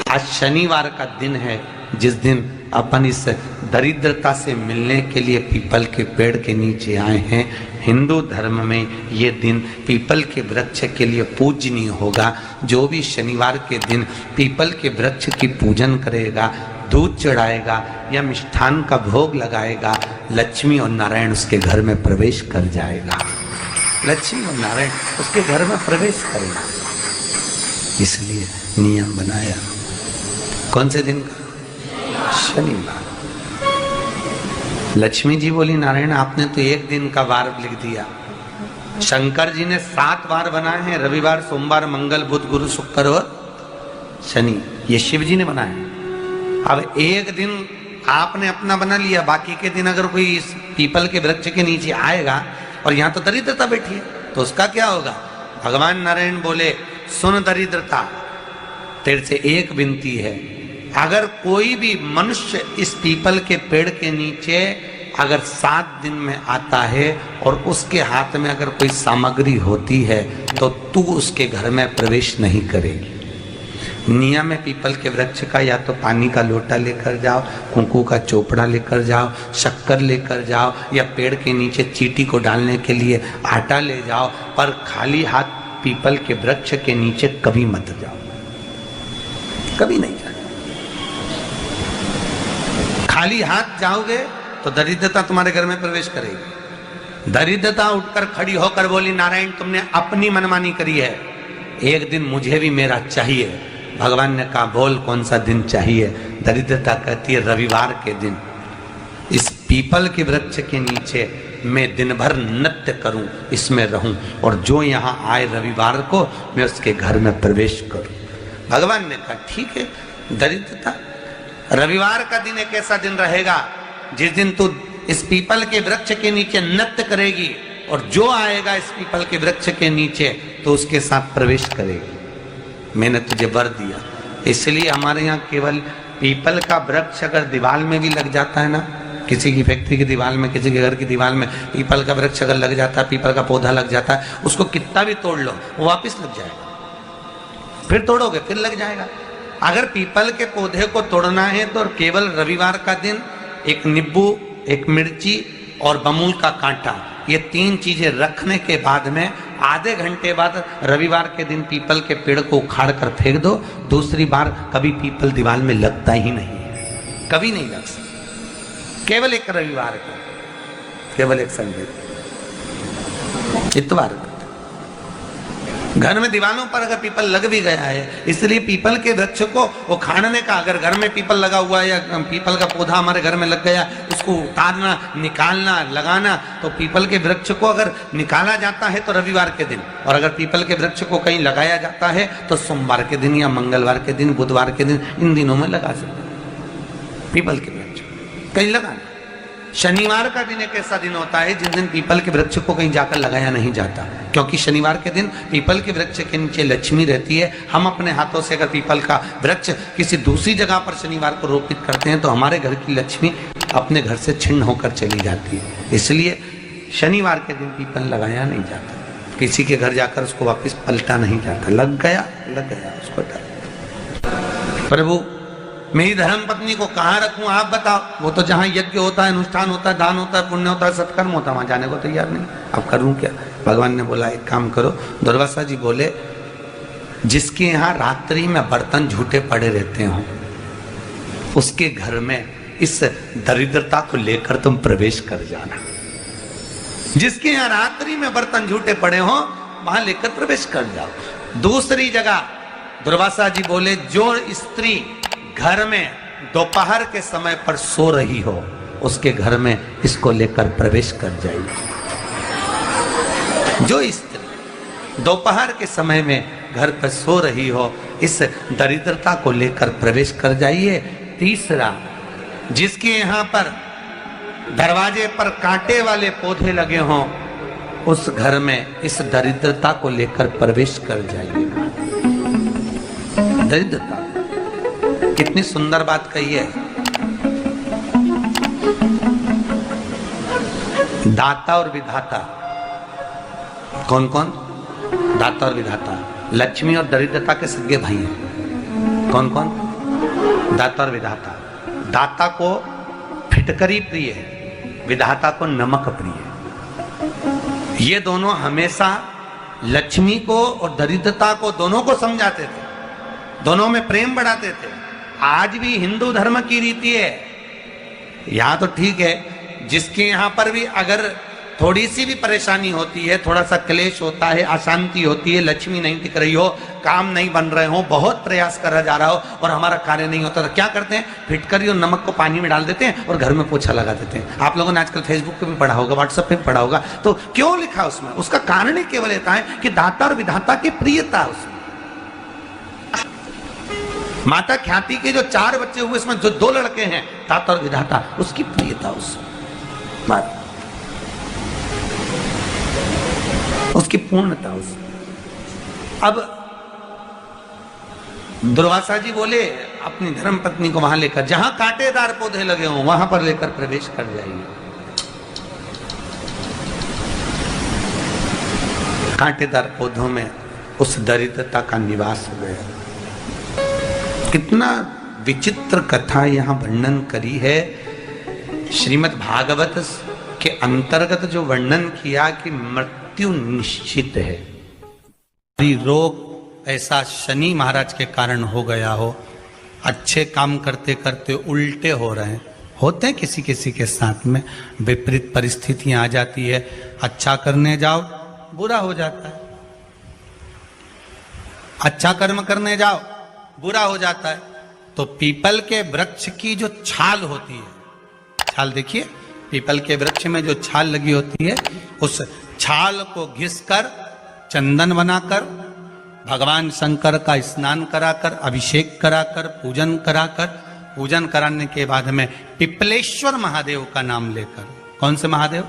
आज शनिवार का दिन है, जिस दिन अपन इस दरिद्रता से मिलने के लिए पीपल के पेड़ के नीचे आए हैं। हिंदू धर्म में ये दिन पीपल के वृक्ष के लिए पूजनीय होगा। जो भी शनिवार के दिन पीपल के वृक्ष की पूजन करेगा, दूध चढ़ाएगा या मिष्ठान का भोग लगाएगा, लक्ष्मी और नारायण उसके घर में प्रवेश कर जाएगा। लक्ष्मी और नारायण उसके घर में प्रवेश करेगा। इसलिए नियम बनाया। कौन से दिन का? शनिवार। लक्ष्मी जी बोली, नारायण आपने तो एक दिन का वार लिख दिया। शंकर जी ने 7 वार बनाए हैं, रविवार, सोमवार, मंगल, बुध, गुरु, शुक्र और शनि। ये शिव जी ने बनाया। अब एक दिन आपने अपना बना लिया, बाकी के दिन अगर कोई इस पीपल के वृक्ष के नीचे आएगा और यहाँ तो दरिद्रता बैठी है, तो उसका क्या होगा? भगवान नारायण बोले, सुन दरिद्रता, तेरे से एक विनती है, अगर कोई भी मनुष्य इस पीपल के पेड़ के नीचे अगर 7 दिन में आता है और उसके हाथ में अगर कोई सामग्री होती है तो तू उसके घर में प्रवेश नहीं करेगी। नियम है पीपल के वृक्ष का, या तो पानी का लोटा लेकर जाओ, कुंकू का चोपड़ा लेकर जाओ, शक्कर लेकर जाओ, या पेड़ के नीचे चींटी को डालने के लिए आटा ले जाओ, पर खाली हाथ पीपल के वृक्ष के नीचे कभी मत जाओ, कभी नहीं जाओ। खाली हाथ जाओगे तो दरिद्रता तुम्हारे घर में प्रवेश करेगी। दरिद्रता उठकर खड़ी होकर बोली, नारायण तुमने अपनी मनमानी करी है, एक दिन मुझे भी मेरा चाहिए। भगवान ने कहा, बोल कौन सा दिन चाहिए? दरिद्रता कहती है, रविवार के दिन इस पीपल के वृक्ष के नीचे मैं दिन भर नृत्य करूं, इसमें रहूं, और जो यहाँ आए रविवार को मैं उसके घर में प्रवेश करूं। भगवान ने कहा, ठीक है। दरिद्रता, रविवार का दिन एक ऐसा दिन रहेगा जिस दिन तू इस पीपल के वृक्ष के नीचे नृत्य करेगी, और जो आएगा इस पीपल के वृक्ष के नीचे तो उसके साथ प्रवेश करेगी। मैंने तुझे वर दिया। इसलिए हमारे यहाँ केवल पीपल का वृक्ष अगर दीवार में भी लग जाता है ना, किसी की फैक्ट्री की दीवार में, किसी के घर की दीवार में पीपल का वृक्ष अगर लग जाता है, पीपल का पौधा लग जाता है, उसको कितना भी तोड़ लो वो वापस लग जाएगा। फिर तोड़ोगे फिर लग जाएगा। अगर पीपल के पौधे को तोड़ना है तो केवल रविवार का दिन एक नींबू, एक मिर्ची और बमूल का कांटा, ये 3 चीजें रखने के बाद में आधे घंटे बाद रविवार के दिन पीपल के पेड़ को उखाड़ कर फेंक दो। दूसरी बार कभी पीपल दीवार में लगता ही नहीं है, कभी नहीं लग सकता। केवल एक रविवार को, केवल एक संडे, इतवार को। घर में दीवारों पर अगर पीपल लग भी गया है, इसलिए पीपल के वृक्ष को उखाड़ने का, अगर घर में पीपल लगा हुआ है या पीपल का पौधा हमारे घर में लग गया, उसको उतारना, निकालना, लगाना, तो पीपल के वृक्ष को अगर निकाला जाता है तो रविवार के दिन, और अगर पीपल के वृक्ष को कहीं लगाया जाता है तो सोमवार के दिन या मंगलवार के दिन, बुधवार के दिन, इन दिनों में लगा सकते हैं पीपल के वृक्ष कहीं लगाना। शनिवार का दिन एक ऐसा दिन होता है जिस दिन पीपल के वृक्ष को कहीं जाकर लगाया नहीं जाता, क्योंकि शनिवार के दिन पीपल के वृक्ष के नीचे लक्ष्मी रहती है। हम अपने हाथों से अगर पीपल का वृक्ष किसी दूसरी जगह पर शनिवार को रोपित करते हैं तो हमारे घर की लक्ष्मी अपने घर से छिन्न होकर चली जाती है। इसलिए शनिवार के दिन पीपल लगाया नहीं जाता, किसी के घर जाकर उसको वापस पलटा नहीं जाता। लग गया उसको डाल। प्रभु मेरी धर्म पत्नी को कहाँ रखूं आप बताओ? वो तो जहाँ यज्ञ होता है, अनुष्ठान होता है, दान होता है, पुण्य होता है, सत्कर्म होता है, वहां जाने को तैयार नहीं। अब करूं क्या? भगवान ने बोला, एक काम करो। दुर्वासा जी बोले, जिसके यहाँ रात्रि में बर्तन झूठे पड़े रहते हो उसके घर में इस दरिद्रता को लेकर तुम प्रवेश कर जाना। जिसके यहाँ रात्रि में बर्तन झूठे पड़े हो वहां लेकर प्रवेश कर जाओ। दूसरी जगह दुर्वासा जी बोले, जो स्त्री घर में दोपहर के समय पर सो रही हो उसके घर में इसको लेकर प्रवेश कर जाइए। जो स्त्री दोपहर के समय में घर पर सो रही हो इस दरिद्रता को लेकर प्रवेश कर जाइए। तीसरा, जिसके यहाँ पर दरवाजे पर कांटे वाले पौधे लगे हों उस घर में इस दरिद्रता को लेकर प्रवेश कर जाइए। दरिद्रता, कितनी सुंदर बात कही है। दाता और विधाता, कौन कौन? दाता और विधाता। लक्ष्मी और दरिद्रता के सगे भाई हैं। कौन कौन? दाता और विधाता। दाता को फिटकरी प्रिय है, विधाता को नमक प्रिय है। ये दोनों हमेशा लक्ष्मी को और दरिद्रता को दोनों को समझाते थे, दोनों में प्रेम बढ़ाते थे। आज भी हिंदू धर्म की रीति है, यहां तो ठीक है, जिसके यहां पर भी अगर थोड़ी सी भी परेशानी होती है, थोड़ा सा क्लेश होता है, अशांति होती है, लक्ष्मी नहीं टिक रही हो, काम नहीं बन रहे हो, बहुत प्रयास करा जा रहा हो और हमारा कार्य नहीं होता, तो क्या करते हैं? फिटकरी और नमक को पानी में डाल देते हैं और घर में पोछा लगा देते हैं। आप लोगों ने आजकल फेसबुक पे भी पढ़ा होगा, व्हाट्सएप पे भी पढ़ा होगा। तो क्यों लिखा उसमें? उसका कारण ही केवल इतना है कि दाता और विधाता की प्रियता उसमें। माता ख्याति के जो 4 बच्चे हुए, इसमें जो 2 लड़के हैं, दाता और विधाता, उसकी प्रियता उसमें, उसकी पूर्णता उसमें। अब दुर्वासा जी बोले अपनी धर्म पत्नी को वहां लेकर, जहां कांटेदार पौधे लगे हों वहां पर लेकर प्रवेश कर जाइए। कांटेदार पौधों में उस दरिद्रता का निवास हो गया। कितना विचित्र कथा यहां वर्णन करी है। श्रीमद् भागवत के अंतर्गत जो वर्णन किया कि मृत्यु निश्चित है, रोग ऐसा शनि महाराज के कारण हो गया हो, अच्छे काम करते करते उल्टे हो रहे हैं, होते हैं किसी किसी के साथ में, विपरीत परिस्थितियां आ जाती है, अच्छा करने जाओ बुरा हो जाता है, अच्छा कर्म करने जाओ बुरा हो जाता है। तो पीपल के वृक्ष की जो छाल होती है, छाल देखिए, पीपल के वृक्ष में जो छाल लगी होती है, उस छाल को घिसकर चंदन बनाकर भगवान शंकर का स्नान कराकर, अभिषेक कराकर, पूजन कराकर, पूजन कराने के बाद में पिपलेश्वर महादेव का नाम लेकर, कौन से महादेव?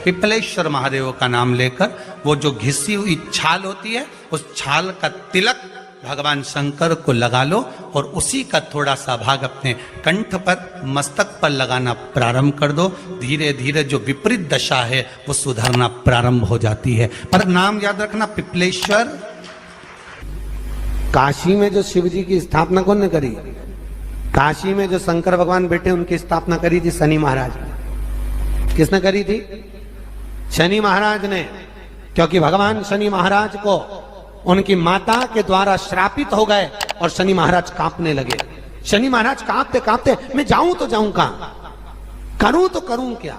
पिपलेश्वर महादेव का नाम लेकर वो जो घिसी हुई छाल होती है, उस छाल का तिलक भगवान शंकर को लगा लो और उसी का थोड़ा सा भाग अपने कंठ पर, मस्तक पर लगाना प्रारंभ कर दो। धीरे धीरे जो विपरीत दशा है वो सुधरना प्रारंभ हो जाती है। पर नाम याद रखना, पिपलेश्वर। काशी में जो शिव जी की स्थापना कौन ने करी? काशी में जो शंकर भगवान बैठे उनकी स्थापना करी थी शनि महाराज ने। किसने करी थी? शनि महाराज ने। क्योंकि भगवान शनि महाराज को उनकी माता के द्वारा श्रापित हो गए और शनि महाराज कांपने लगे। शनि महाराज कांपते कांपते, मैं जाऊं तो जाऊं कहां, करूं तो करूं क्या?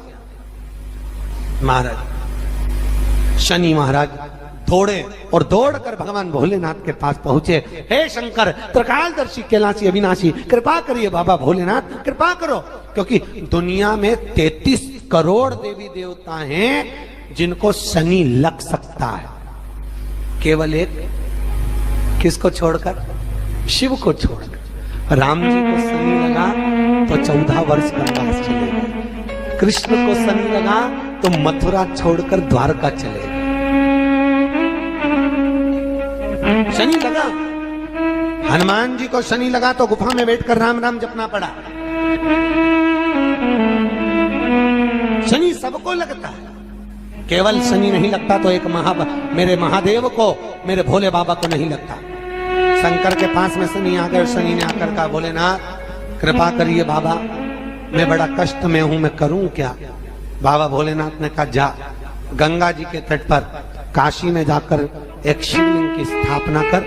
महाराज, शनि महाराज दौड़े और दौड़कर भगवान भोलेनाथ के पास पहुंचे। हे शंकर, त्रिकालदर्शी, कैलाशी, अविनाशी, कृपा करिए बाबा भोलेनाथ, कृपा करो। क्योंकि दुनिया में 33 करोड़ देवी देवता हैं जिनको शनि लग सकता है, केवल एक, किसको छोड़कर? शिव को छोड़कर। राम जी को शनि लगा तो 14 वर्ष वनवास चले गए। कृष्ण को शनि लगा तो मथुरा छोड़कर द्वारका चले गए। शनि लगा। हनुमान जी को शनि लगा तो गुफा में बैठकर राम राम जपना पड़ा। शनि सबको लगता है, केवल शनि नहीं लगता तो एक मेरे महादेव को, मेरे भोले बाबा को नहीं लगता। शंकर के पास में शनि आकर, शनि ने आकर कहा, भोलेनाथ कृपा करिए बाबा, मैं बड़ा कष्ट में हूं, मैं करूं क्या? बाबा भोलेनाथ ने कहा, जा गंगा जी के तट पर काशी में जाकर एक शिवलिंग की स्थापना कर,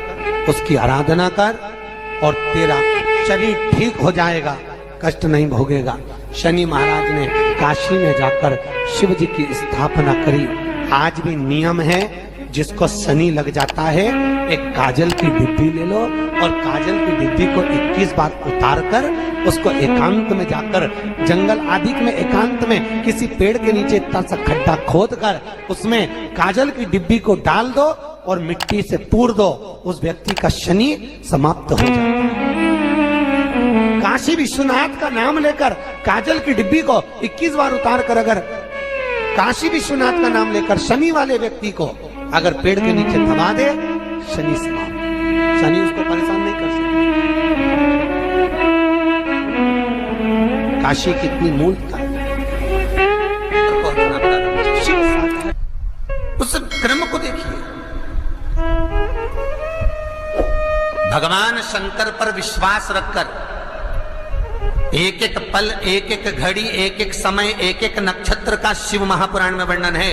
उसकी आराधना कर और तेरा शरीर ठीक हो जाएगा, कष्ट नहीं भोगेगा। शनि महाराज ने काशी में जाकर शिव जी की स्थापना करी। आज भी नियम है, जिसको शनि लग जाता है, एक काजल की डिब्बी ले लो और काजल की डिब्बी को 21 बार उतार कर उसको एकांत में जाकर, जंगल आदि में एकांत में किसी पेड़ के नीचे इतना सा खड्डा खोद कर उसमें काजल की डिब्बी को डाल दो और मिट्टी से पूर दो, उस व्यक्ति का शनि समाप्त हो जाता है। काशी विश्वनाथ का नाम लेकर काजल की डिब्बी को 21 बार उतार कर अगर काशी विश्वनाथ का नाम लेकर शनि वाले व्यक्ति को अगर पेड़ के नीचे दबा दे, शनि समाप्त, शनि उसको परेशान नहीं कर सकता। काशी कितनी मूलता है, उस क्रम को देखिए। भगवान शंकर पर विश्वास रखकर एक एक पल, एक एक घड़ी, एक एक समय, एक एक नक्षत्र का शिव महापुराण में वर्णन है।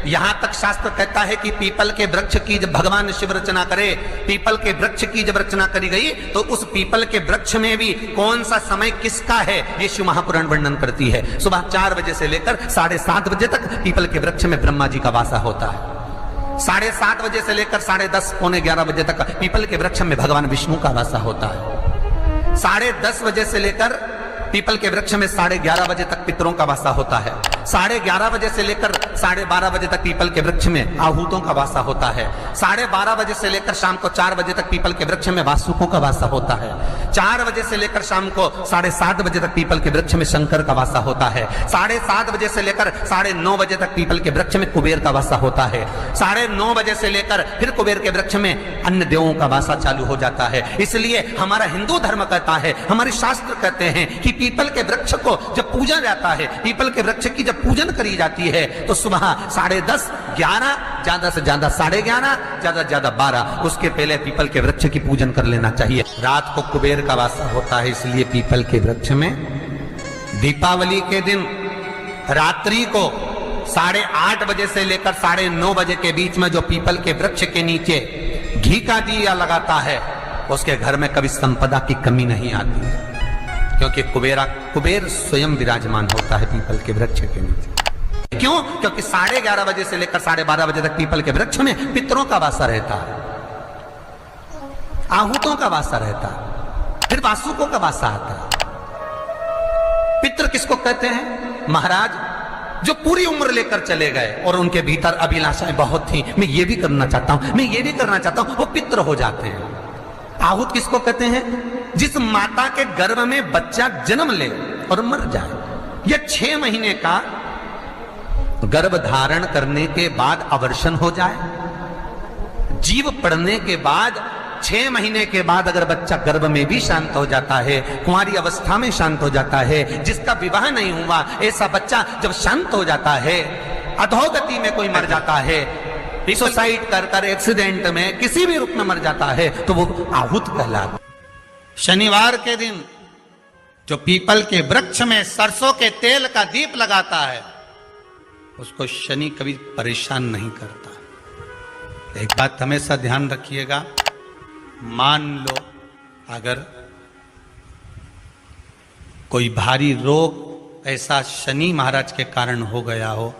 यहां तक शास्त्र कहता है कि पीपल के वृक्ष की जब भगवान शिव रचना करे, पीपल के वृक्ष की जब रचना करी गई तो उस पीपल के वृक्ष में भी कौन सा समय किसका है ये शिव महापुराण वर्णन करती है। सुबह 4 बजे से लेकर 7:30 बजे तक पीपल के वृक्ष में ब्रह्मा जी का वासा होता है। 7:30 बजे से लेकर 10:30 पौने 11 बजे तक पीपल के वृक्ष में भगवान विष्णु का वासा होता है। 10:30 बजे से लेकर पीपल के वृक्ष में 11:30 बजे तक पितरों का वासा होता है। 11:30 बजे से लेकर 12:30 बजे तक पीपल के वृक्ष में आहूतों का वासा होता है। 12:30 बजे से लेकर शाम को 4 बजे तक पीपल के वृक्ष में वासुकों का वासा होता है। 4 बजे से लेकर शाम को 7:30 बजे तक पीपल के वृक्ष में शंकर का वासा होता है। 7:30 बजे से लेकर 9:30 बजे तक पीपल के वृक्ष में कुबेर का वासा होता है। 9:30 बजे से लेकर फिर कुबेर के वृक्ष में अन्य देवों का वासा चालू हो जाता है। इसलिए हमारा हिंदू धर्म कहता है, हमारे शास्त्र कहते हैं कि पीपल के वृक्ष को जब पूजा जाता है, पीपल के वृक्ष की जब पूजन करी जाती है तो सुबह 10:30, 11, ज्यादा से ज्यादा 11:30, ज्यादा से ज्यादा 12, उसके पहले पीपल के वृक्ष की पूजन कर लेना चाहिए। रात को कुबेर का वासा होता है, इसलिए पीपल के वृक्ष में दीपावली के दिन रात्रि को 8:30 बजे से लेकर 9:30 बजे के बीच में जो पीपल के वृक्ष के नीचे घी का दिया लगाता है उसके घर में कभी संपदा की कमी नहीं आती है, क्योंकि कुबेर स्वयं विराजमान होता है पीपल के वृक्ष के नीचे। क्यों? क्योंकि 11:30 बजे से लेकर 12:30 बजे तक पीपल के वृक्ष में पितरों का वासा रहता है, आहूतों का वासा रहता है, फिर वासुकों का वासा आता है। पितृ किसको कहते हैं? महाराज जो पूरी उम्र लेकर चले गए और उनके भीतर अभिलाषाएं बहुत थी, मैं ये भी करना चाहता हूं, मैं ये भी करना चाहता हूं, वो पितृ हो जाते हैं। आहूत किसको कहते हैं? जिस माता के गर्भ में बच्चा जन्म ले और मर जाए, या 6 महीने का गर्भ धारण करने के बाद अवर्षण हो जाए, जीव पड़ने के बाद 6 महीने के बाद अगर बच्चा गर्भ में भी शांत हो जाता है, कुंवारी अवस्था में शांत हो जाता है, जिसका विवाह नहीं हुआ ऐसा बच्चा जब शांत हो जाता है, अधोगति में कोई मर जाता है, सुसाइड कर एक्सीडेंट में किसी भी रूप में मर जाता है तो वो आहूत कहलाता। शनिवार के दिन जो पीपल के वृक्ष में सरसों के तेल का दीप लगाता है उसको शनि कभी परेशान नहीं करता। एक बात हमेशा ध्यान रखिएगा, मान लो अगर कोई भारी रोग ऐसा शनि महाराज के कारण हो गया हो,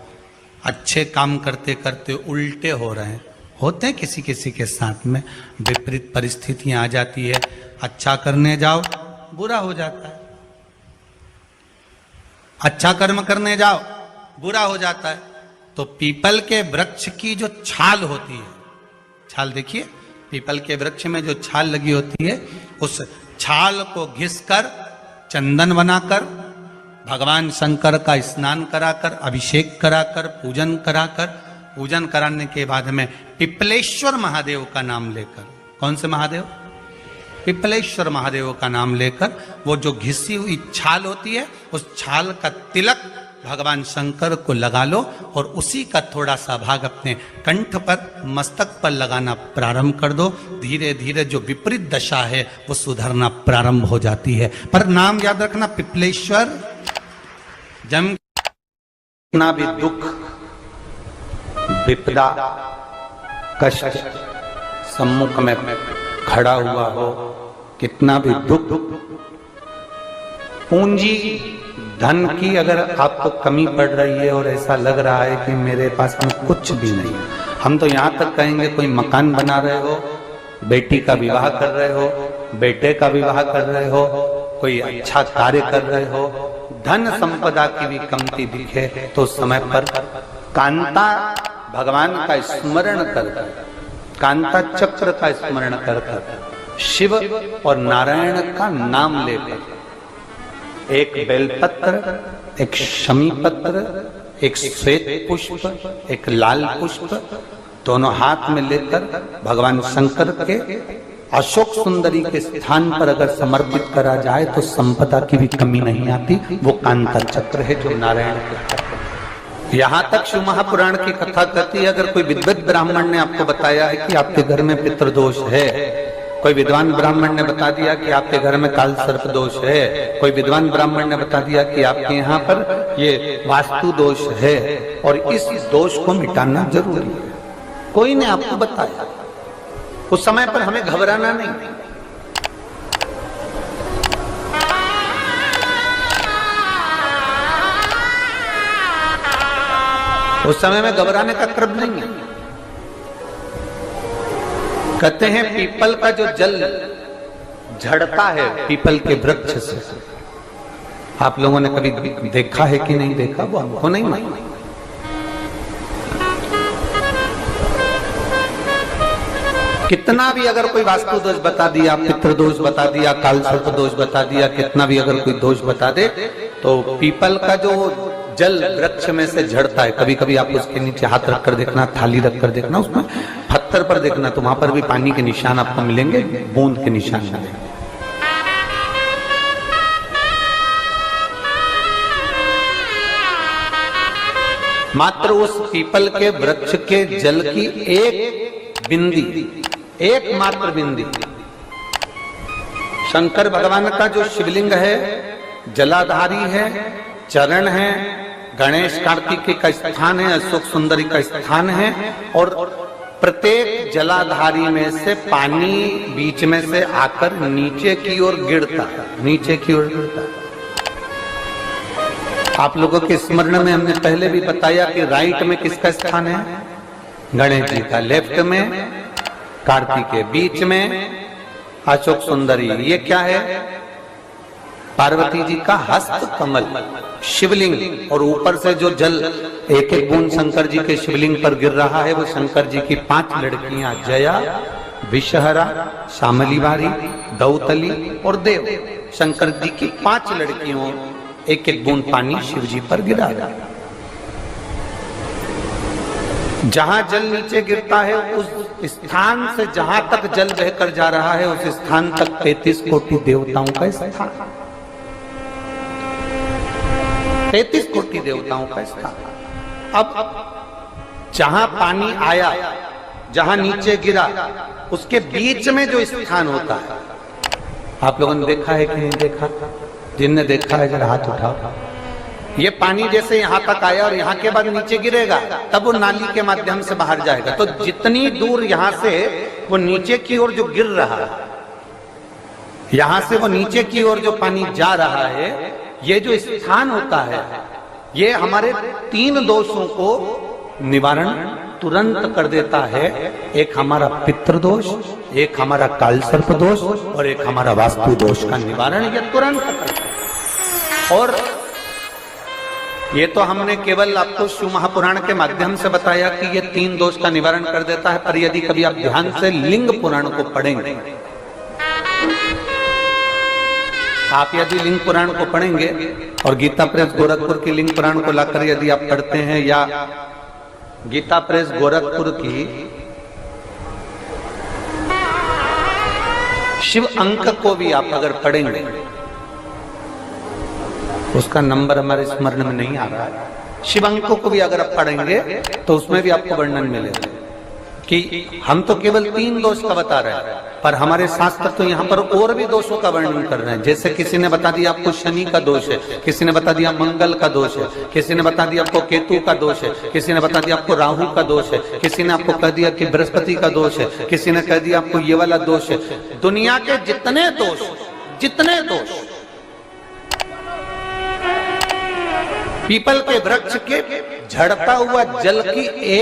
अच्छे काम करते करते उल्टे हो रहे हैं, होते हैं किसी किसी के साथ में, विपरीत परिस्थितियां आ जाती है, अच्छा करने जाओ बुरा हो जाता है, अच्छा कर्म करने जाओ बुरा हो जाता है। तो पीपल के वृक्ष की जो छाल होती है, छाल देखिए, पीपल के वृक्ष में जो छाल लगी होती है, उस छाल को घिसकर चंदन बनाकर भगवान शंकर का स्नान कराकर, अभिषेक कराकर, पूजन कराने के बाद में पिपलेश्वर महादेव का नाम लेकर, कौन से महादेव? पिपलेश्वर महादेव का नाम लेकर वो जो घिसी हुई छाल होती है उस छाल का तिलक भगवान शंकर को लगा लो और उसी का थोड़ा सा भाग अपने कंठ पर, मस्तक पर लगाना प्रारंभ कर दो। धीरे धीरे जो विपरीत दशा है वो सुधरना प्रारंभ हो जाती है। पर नाम याद रखना, पिपलेश्वर। जब कितना भी दुख, विपदा, कष्ट सम्मुख में खड़ा हुआ हो, कितना भी दुख, पूंजी धन की अगर आपको कमी पड़ रही है और ऐसा लग रहा है कि मेरे पास में कुछ भी नहीं, हम तो यहाँ तक कहेंगे कोई मकान बना रहे हो, बेटी का विवाह कर रहे हो, बेटे का विवाह कर रहे हो, कोई अच्छा कार्य कर रहे हो, धन संपदा की भी कमती दिखे तो समय पर कांता भगवान का स्मरण कर, कांता चक्र का स्मरण कर, शिव और नारायण का नाम लेकर, एक बेलपत्र, एक शमी पत्र, एक श्वेत पुष्प, एक लाल पुष्प, दोनों हाथ में लेकर भगवान शंकर के अशोक सुंदरी के स्थान पर अगर समर्पित करा जाए तो संपदा की भी कमी नहीं आती। वो कांता चक्र है जो नारायण के चक्र। यहाँ तक शिव महापुराण की कथा कहती है, अगर कोई विद्वत ब्राह्मण ने आपको बताया है कि आपके घर में पितृदोष है कोई विद्वान ब्राह्मण ने बता दिया कि आपके घर में काल सर्प दोष है, कोई विद्वान ब्राह्मण ने बता दिया कि आपके यहाँ पर ये वास्तु दोष है और इस दोष को मिटाना जरूरी है। कोई ने आपको बताया, उस समय पर हमें घबराना नहीं। उस समय में घबराने का क्रम नहीं है। कहते हैं पीपल का जो जल झड़ता है पीपल के वृक्ष से, आप लोगों ने कभी देखा है कि नहीं देखा, वो हमको नहीं मालूम। कितना भी अगर कोई वास्तु दोष बता दिया, पितृ दोष बता दिया, काल सर्प दोष बता दिया, कितना भी अगर कोई दोष बता दे, तो पीपल का जो जल वृक्ष में से झड़ता है, कभी कभी आप उसके नीचे हाथ रखकर देखना, थाली रखकर देखना, उसमें पत्थर पर देखना, तो वहां पर भी पानी के निशान आपको मिलेंगे, बूंद के निशान मिलेंगे। मात्र उस पीपल के वृक्ष के जल की एक बिंदी, एकमात्र बिंदी, शंकर भगवान का जो शिवलिंग है, जलाधारी है, चरण है, गणेश कार्तिक का स्थान है, अशोक सुंदरी का स्थान है, और प्रत्येक जलाधारी में से पानी बीच में से आकर नीचे की ओर गिरता है, नीचे की ओर गिरता है। आप लोगों के स्मरण में हमने पहले भी बताया कि राइट में किसका स्थान है, गणेश जी का, लेफ्ट में कार्तिक के, बीच में अशोक सुंदरी। ये क्या है, पार्वती जी का हस्त कमल शिवलिंग, और ऊपर से जो जल एक एक बूंद शंकर जी के शिवलिंग पर गिर रहा है, वो शंकर जी की 5 लड़कियां जया, विषहरा, शामलीवारी, दौतली और देव, शंकर जी की 5 लड़कियों एक एक बूंद पानी शिव जी पर गिरा रहा। जहां जल नीचे गिरता है उस स्थान से जहां तक जल बहकर जा रहा है, उस स्थान तक 33 कोटि देवताओं का स्थान, 33 कोटि देवताओं का स्थान। अब जहां पानी आया, जहां नीचे गिरा, उसके बीच में जो स्थान होता है, आप लोगों ने देखा है कि नहीं देखा? जिनने देखा है जरा हाथ उठाओ। ये पानी जैसे यहाँ तक आया और यहाँ के बाद नीचे गिरेगा, तब वो नाली के माध्यम से बाहर जाएगा। तो जितनी दूर यहाँ से वो नीचे की ओर जो गिर रहा है, यहाँ से वो नीचे की ओर जो पानी जा रहा है, ये जो स्थान होता है, ये हमारे 3 दोषों को निवारण तुरंत कर देता है। एक हमारा पितृ दोष, एक हमारा काल सर्प दोष, और एक हमारा वास्तु दोष का निवारण ये तुरंत करता है। और ये तो हमने केवल आपको शिव महापुराण के माध्यम से बताया कि ये 3 दोष का निवारण कर देता है, पर यदि कभी आप ध्यान से लिंग पुराण को पढ़ेंगे, आप यदि लिंग पुराण को पढ़ेंगे और गीता प्रेस गोरखपुर की लिंग पुराण को लाकर यदि आप पढ़ते हैं, या गीता प्रेस गोरखपुर की शिव अंक को भी आप अगर पढ़ेंगे, उसका नंबर हमारे स्मरण में नहीं आ रहा है, शिव अंकों को भी अगर आप पढ़ेंगे तो उसमें भी आपको वर्णन मिलेगा कि हम तो केवल 3 दोष का बता रहे हैं, पर हमारे शास्त्र तो यहाँ पर और भी दोषों का वर्णन कर रहे हैं। जैसे किसी ने बता दिया आपको शनि का दोष है, किसी ने बता दिया मंगल का दोष है, किसी ने बता दिया आपको केतु का दोष है, किसी ने बता दिया आपको राहु का दोष है, किसी ने आपको कह दिया कि बृहस्पति का दोष है, किसी ने कह दिया आपको ये वाला दोष है। दुनिया के जितने दोष पीपल के वृक्ष के झड़ता हुआ जल की एक